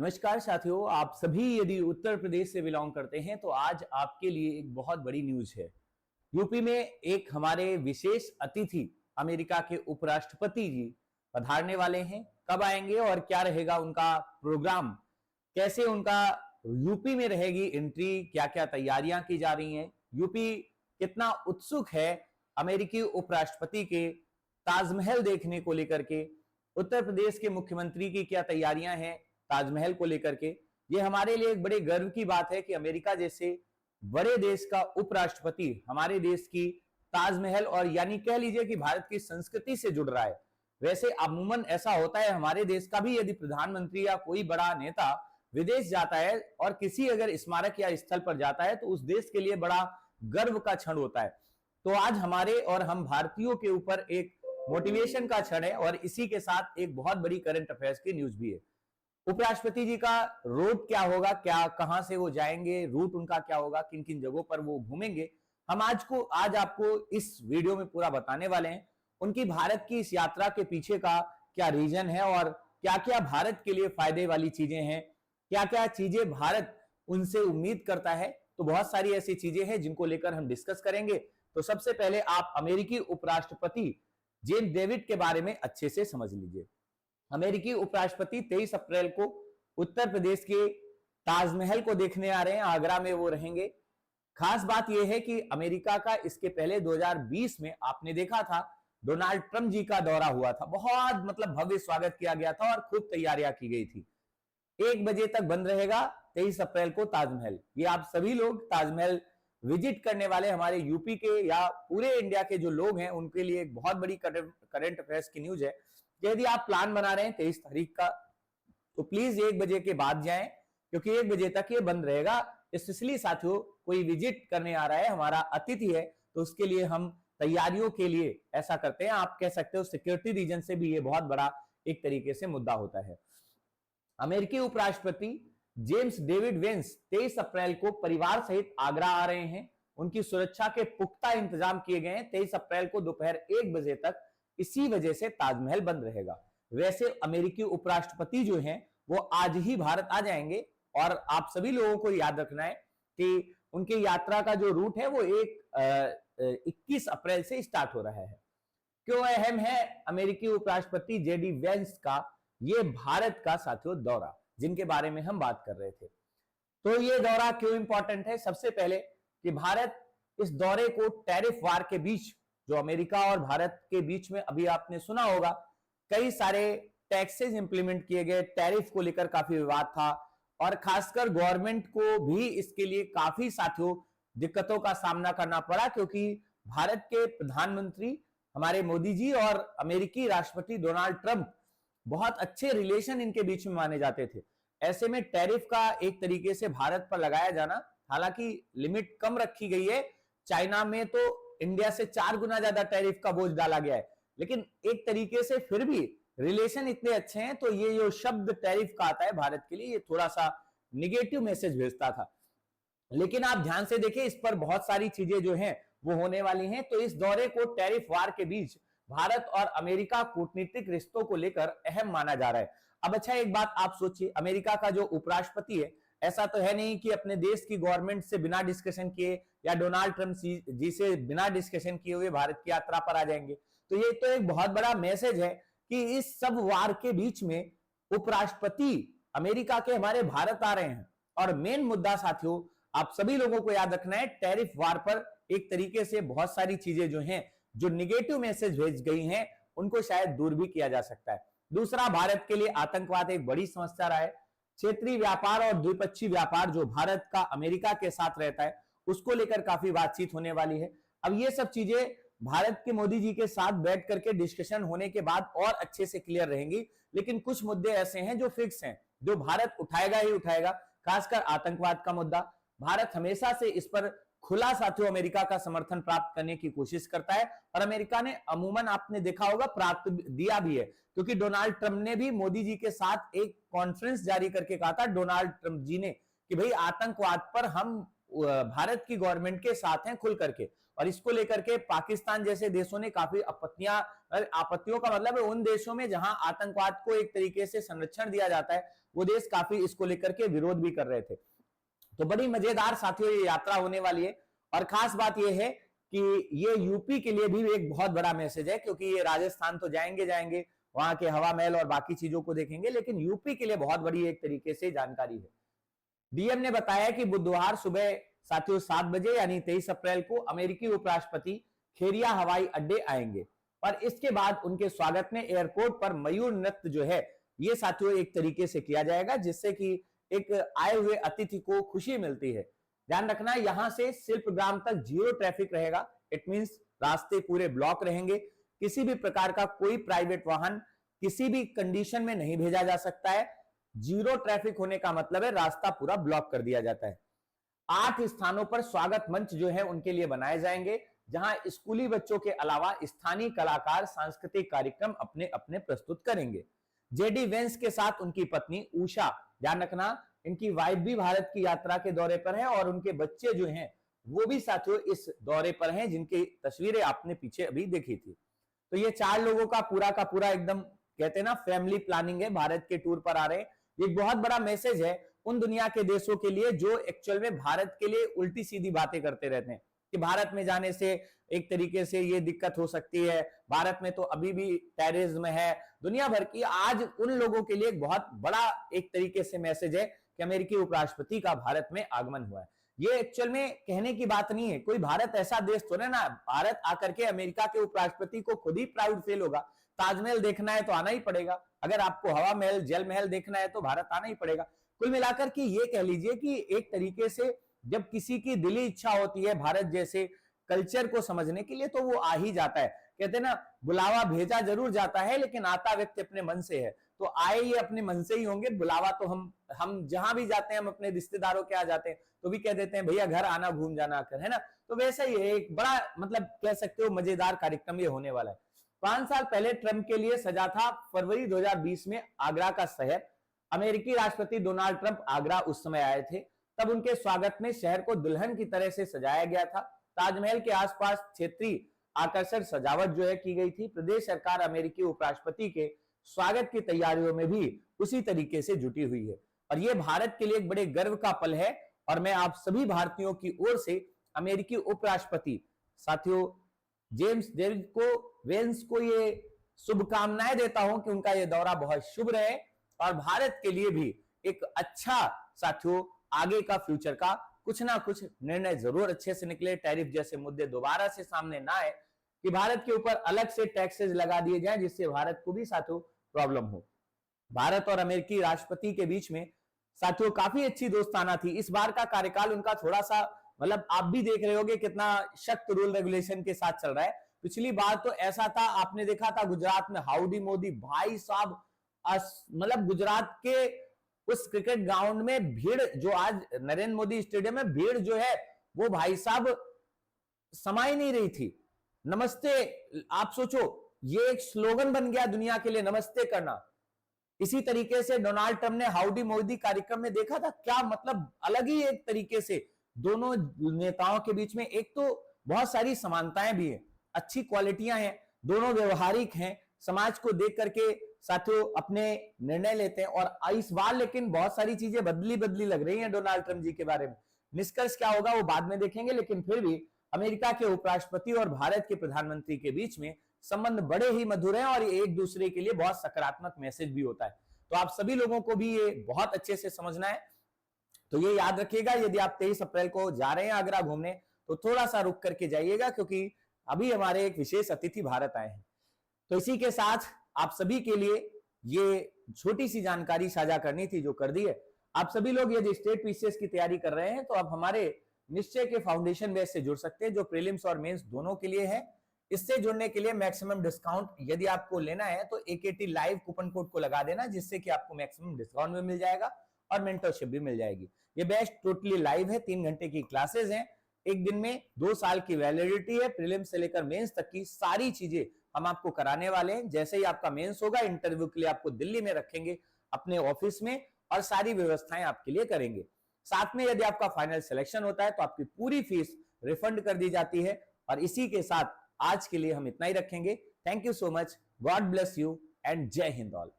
नमस्कार साथियों, आप सभी यदि उत्तर प्रदेश से बिलोंग करते हैं तो आज आपके लिए एक बहुत बड़ी न्यूज है। यूपी में एक हमारे विशेष अतिथि अमेरिका के उपराष्ट्रपति जी पधारने वाले हैं। कब आएंगे और क्या रहेगा उनका प्रोग्राम, कैसे उनका यूपी में रहेगी एंट्री, क्या क्या तैयारियां की जा रही हैं, यूपी कितना उत्सुक है अमेरिकी उपराष्ट्रपति के ताजमहल देखने को लेकर के, उत्तर प्रदेश के मुख्यमंत्री की क्या तैयारियां हैं ताजमहल को लेकर के। ये हमारे लिए एक बड़े गर्व की बात है कि अमेरिका जैसे बड़े देश का उपराष्ट्रपति हमारे देश की ताजमहल और यानी कह लीजिए कि भारत की संस्कृति से जुड़ रहा है। वैसे अमूमन ऐसा होता है हमारे देश का भी, यदि प्रधानमंत्री या कोई बड़ा नेता विदेश जाता है और किसी अगर स्मारक या स्थल पर जाता है तो उस देश के लिए बड़ा गर्व का क्षण होता है। तो आज हमारे और हम भारतीयों के ऊपर एक मोटिवेशन का क्षण है और इसी के साथ एक बहुत बड़ी करंट अफेयर्स की न्यूज भी है। उपराष्ट्रपति जी का रूट क्या होगा, क्या कहां से वो जाएंगे, रूट उनका क्या होगा, किन किन जगहों पर वो घूमेंगे, हम आज आपको इस वीडियो में पूरा बताने वाले हैं। उनकी भारत की इस यात्रा के पीछे का क्या रीजन है और क्या क्या भारत के लिए फायदे वाली चीजें हैं, क्या क्या चीजें भारत उनसे उम्मीद करता है। तो बहुत सारी ऐसी चीजें हैं जिनको लेकर हम डिस्कस करेंगे। तो सबसे पहले आप अमेरिकी उपराष्ट्रपति जेम्स डेविड के बारे में अच्छे से समझ लीजिए। अमेरिकी उपराष्ट्रपति 23 अप्रैल को उत्तर प्रदेश के ताजमहल को देखने आ रहे हैं, आगरा में वो रहेंगे। खास बात यह है कि अमेरिका का इसके पहले 2020 में आपने देखा था डोनाल्ड ट्रंप जी का दौरा हुआ था, बहुत भव्य स्वागत किया गया था और खूब तैयारियां की गई थी। 1 बजे तक बंद रहेगा 23 अप्रैल को ताजमहल। ये आप सभी लोग ताजमहल विजिट करने वाले हमारे यूपी के या पूरे इंडिया के जो लोग हैं उनके लिए एक बहुत बड़ी करंट अफेयर्स की न्यूज है। यदि आप प्लान बना रहे हैं 23 तारीख का तो प्लीज 1 बजे के बाद जाएं, क्योंकि 1 बजे तक ये बंद रहेगा। स्पेशली साथियों, कोई विजिट करने आ रहा है, हमारा अतिथि है, तो उसके लिए हम तैयारियों के लिए ऐसा करते हैं। आप कह सकते हो सिक्योरिटी रीजन से भी ये बहुत बड़ा एक तरीके से मुद्दा होता है। अमेरिकी उपराष्ट्रपति जेम्स डेविड वेंस 23 अप्रैल को परिवार सहित आगरा आ रहे हैं। उनकी सुरक्षा के पुख्ता इंतजाम किए गए हैं। 23 अप्रैल को दोपहर 1 बजे तक इसी वजह से ताजमहल बंद रहेगा। वैसे अमेरिकी उपराष्ट्रपति जो हैं वो आज ही भारत आ जाएंगे और आप सभी लोगों को याद रखना है कि उनकी यात्रा का जो रूट है वो 21 अप्रैल से स्टार्ट हो रहा है। क्यों अहम है अमेरिकी उपराष्ट्रपति जेडी वेंस का ये भारत का साथियों दौरा, जिनके बारे में हम बात कर रहे थे। तो ये दौरा क्यों इंपॉर्टेंट है? सबसे पहले कि भारत इस दौरे को टैरिफ वार के बीच, जो अमेरिका और भारत के बीच में अभी आपने सुना होगा कई सारे टैक्सेस इंप्लीमेंट किए गए, टैरिफ को लेकर काफी विवाद था और खासकर गवर्नमेंट को भी इसके लिए काफी साथियों दिक्कतों का सामना करना पड़ा, क्योंकि भारत के प्रधानमंत्री हमारे मोदी जी और अमेरिकी राष्ट्रपति डोनाल्ड ट्रंप बहुत अच्छे रिलेशन इनके बीच में माने जाते थे। ऐसे में टैरिफ का एक तरीके से भारत पर लगाया जाना, हालांकि लिमिट कम रखी गई है, चाइना में तो इंडिया से 4 गुना ज्यादा टैरिफ का बोझ डाला गया है, लेकिन एक तरीके से फिर भी रिलेशन इतने अच्छे हैं तो ये जो शब्द टैरिफ का आता है भारत के लिए, ये थोड़ा सा निगेटिव मैसेज भेजता था। लेकिन आप ध्यान से देखिए, इस पर बहुत सारी चीजें जो हैं वो होने वाली हैं। तो इस दौरे को टैरिफ वार के बीच भारत और अमेरिका कूटनीतिक रिश्तों को लेकर अहम माना जा रहा है। अब अच्छा, एक बात आप सोचिए, अमेरिका का जो उपराष्ट्रपति है, ऐसा तो है नहीं कि अपने देश की गवर्नमेंट से बिना डिस्कशन किए या डोनाल्ड ट्रंप जी से बिना डिस्कशन किए हुए भारत की यात्रा पर आ जाएंगे। तो ये तो एक बहुत बड़ा मैसेज है कि इस सब वार के बीच में उपराष्ट्रपति अमेरिका के हमारे भारत आ रहे हैं। और मेन मुद्दा साथियों आप सभी लोगों को याद रखना है, टैरिफ वार पर एक तरीके से बहुत सारी चीजें जो हैं, जो निगेटिव मैसेज भेज गई हैं, उनको शायद दूर भी किया जा सकता है। दूसरा, भारत के लिए आतंकवाद एक बड़ी समस्या रहा है। क्षेत्रीय व्यापार और द्विपक्षीय व्यापार जो भारत का अमेरिका के साथ रहता है, उसको लेकर काफी बातचीत होने वाली है। अब ये सब चीजें भारत के मोदी जी के साथ बैठ करके डिस्कशन होने के बाद और अच्छे से क्लियर रहेंगी। लेकिन कुछ मुद्दे ऐसे हैं जो फिक्स हैं, जो भारत उठाएगा ही उठाएगा, खासकर आतंकवाद का मुद्दा। भारत हमेशा से इस पर खुला साथियों अमेरिका का समर्थन प्राप्त करने की कोशिश करता है और अमेरिका ने अमूमन आपने देखा होगा प्राप्त दिया भी है, क्योंकि डोनाल्ड ट्रंप ने भी मोदी जी के साथ एक कॉन्फ्रेंस जारी करके कहा था, डोनाल्ड ट्रंप जी ने, कि भाई आतंकवाद पर हम भारत की गवर्नमेंट के साथ हैं खुल करके। और इसको लेकर के पाकिस्तान जैसे देशों ने काफी आपत्तियां आपत्तियों का मतलब है उन देशों में जहां आतंकवाद को एक तरीके से संरक्षण दिया जाता है, वो देश काफी इसको लेकर के विरोध भी कर रहे थे। तो बड़ी मजेदार साथियों ये यात्रा होने वाली है, और खास बात यह है कि ये यूपी के लिए भी एक बहुत बड़ा मैसेज है, क्योंकि ये राजस्थान तो जाएंगे, वहां के हवा महल और बाकी चीजों को देखेंगे, लेकिन यूपी के लिए बहुत बड़ी एक तरीके से जानकारी है। डीएम ने बताया कि बुधवार सुबह साथियों 7 बजे यानी 23 अप्रैल को अमेरिकी उपराष्ट्रपति खेरिया हवाई अड्डे आएंगे, और इसके बाद उनके स्वागत में एयरपोर्ट पर मयूर नृत्य जो है ये साथियों एक तरीके से किया जाएगा, जिससे कि एक आए हुए अतिथि को खुशी मिलती है। ध्यान रखना यहां से शिल्पग्राम तक 0 ट्रैफिक रहेगा। इट मींस रास्ते पूरे ब्लॉक रहेंगे, किसी भी प्रकार का कोई प्राइवेट वाहन किसी भी कंडीशन में नहीं भेजा जा सकता है। 0 ट्रैफिक होने का मतलब है रास्ता पूरा ब्लॉक कर दिया जाता है। 8 स्थानों पर स्वागत मंच जो है उनके लिए बनाए जाएंगे, जहां स्कूली बच्चों के अलावा स्थानीय कलाकार सांस्कृतिक कार्यक्रम अपने अपने प्रस्तुत करेंगे। जेडी वेंस के साथ उनकी पत्नी उषा, ध्यान रखना इनकी वाइफ भी भारत की यात्रा के दौरे पर है, और उनके बच्चे जो हैं वो भी साथियों इस दौरे पर हैं, जिनकी तस्वीरें आपने पीछे अभी देखी थी। तो ये 4 लोगों का पूरा एकदम कहते हैं ना फैमिली प्लानिंग है, भारत के टूर पर आ रहे हैं। ये एक बहुत बड़ा मैसेज है उन दुनिया के देशों के लिए जो एक्चुअल में भारत के लिए उल्टी सीधी बातें करते रहते हैं कि भारत में जाने से एक तरीके से ये दिक्कत हो सकती है, भारत में तो अभी भी टेररिज्म है, दुनिया भर की। आज उन लोगों के लिए एक बहुत बड़ा एक तरीके से मैसेज है कि अमेरिकी उपराष्ट्रपति का भारत में आगमन हुआ है। ये एक्चुअल में कहने की बात नहीं है, कोई भारत ऐसा देश तो ना भारत आकर के अमेरिका के उपराष्ट्रपति को खुद ही प्राउड फील होगा। ताजमहल देखना है तो आना ही पड़ेगा, अगर आपको हवा महल जल महल देखना है तो भारत आना ही पड़ेगा। कुल मिलाकर के ये कह लीजिए कि एक तरीके से जब किसी की दिली इच्छा होती है भारत जैसे कल्चर को समझने के लिए तो वो आ ही जाता है। कहते हैं ना बुलावा भेजा जरूर जाता है लेकिन आता व्यक्ति अपने मन से है, तो आए ये अपने मन से ही होंगे। बुलावा तो हम जहां भी जाते हैं, हम अपने रिश्तेदारों के आ जाते हैं तो भी कह देते हैं भैया घर आना घूम जाना आकर, है ना। तो वैसा ही है, एक बड़ा मतलब कह सकते हो मजेदार कार्यक्रम ये होने वाला है। 5 साल पहले ट्रंप के लिए सजा था फरवरी 2020 में आगरा का शहर। अमेरिकी राष्ट्रपति डोनाल्ड ट्रंप आगरा उस समय आए थे, तब उनके स्वागत में शहर को दुल्हन की तरह से सजाया गया था। ताजमहल के आसपास क्षेत्रीय आकर्षक सजावट जो है की गई थी। प्रदेश सरकार अमेरिकी उपराष्ट्रपति के स्वागत की तैयारियों में भी उसी तरीके से जुटी हुई है, और यह भारत के लिए एक बड़े गर्व का पल है। और मैं आप सभी भारतीयों की ओर से अमेरिकी उपराष्ट्रपति साथियों जेम्स डेविड वेंस को ये शुभकामनाएं देता हूं कि उनका ये दौरा बहुत शुभ रहे, और भारत के लिए भी एक अच्छा साथियों आगे का फ्यूचर का कुछ ना कुछ निर्णय जरूर अच्छे से निकले। टैरिफ जैसे मुद्दे दोबारा से सामने ना आए कि भारत के ऊपर अलग से टैक्सेस लगा दिए जाएं, जिससे भारत को भी साथियों प्रॉब्लम हो। भारत और अमेरिकी राष्ट्रपति के बीच में साथियों काफी अच्छी दोस्ताना थी। इस बार का कार्यकाल उनका थोड़ा सा मतलब आप भी देख रहे होगे कितना सख्त रूल रेगुलेशन के साथ चल रहा है। पिछली बार तो ऐसा था, आपने देखा था गुजरात में हाउडी मोदी, भाई साहब मतलब गुजरात के उस क्रिकेट ग्राउंड में भीड़ जो आज नरेंद्र मोदी स्टेडियम में भीड़ जो है वो भाई साहब समा ही नहीं रही थी। नमस्ते, आप सोचो ये एक स्लोगन बन गया दुनिया के लिए, नमस्ते करना। इसी तरीके से डोनाल्ड ट्रंप ने हाउडी मोदी कार्यक्रम में देखा था, क्या मतलब अलग ही एक तरीके से दोनों नेताओं के बीच में एक तो बहुत सारी समानताएं भी हैं, अच्छी क्वालिटियां हैं, दोनों व्यवहारिक हैं, समाज को देख करके साथियों अपने निर्णय लेते हैं। और इस बार लेकिन बहुत सारी चीजें बदली लग रही हैं डोनाल्ड ट्रंप जी के बारे में। निष्कर्ष क्या होगा वो बाद में देखेंगे, लेकिन फिर भी अमेरिका के उपराष्ट्रपति और भारत के प्रधानमंत्री के बीच में संबंध बड़े ही मधुर हैं, और एक दूसरे के लिए बहुत सकारात्मक मैसेज भी होता है। तो आप सभी लोगों को भी ये बहुत अच्छे से समझना है। तो ये याद रखिएगा, यदि आप 23 अप्रैल को जा रहे हैं आगरा घूमने तो थोड़ा सा रुक करके जाइएगा, क्योंकि अभी हमारे एक विशेष अतिथि भारत आए हैं। तो इसी के साथ आप सभी के लिए ये छोटी सी जानकारी साझा करनी थी जो कर दी है। आप सभी लोग यदि स्टेट पीसीएस की तैयारी कर रहे हैं तो आप हमारे निश्चय के फाउंडेशन बैच से जुड़ सकते हैं, जो प्रीलिम्स और मेंस दोनों के लिए है। इससे जुड़ने के लिए मैक्सिमम डिस्काउंट यदि आपको लेना है तो AKT लाइव कूपन कोड को लगा देना, जिससे कि आपको मैक्सिमम डिस्काउंट भी मिल जाएगा और मेंटरशिप भी मिल जाएगी। ये बैच टोटली लाइव है, 3 घंटे की क्लासेस हैं, एक दिन में 2 साल की वैलिडिटी है। प्रीलिम्स से लेकर मेंस तक की सारी चीजें हम आपको कराने वाले हैं। जैसे ही आपका मेंस होगा, इंटरव्यू के लिए आपको दिल्ली में रखेंगे अपने ऑफिस में, और सारी व्यवस्थाएं आपके लिए करेंगे। साथ में यदि आपका फाइनल सिलेक्शन होता है तो आपकी पूरी फीस रिफंड कर दी जाती है। और इसी के साथ आज के लिए हम इतना ही रखेंगे। Thank you so much, God bless you and जय हिंद ऑल।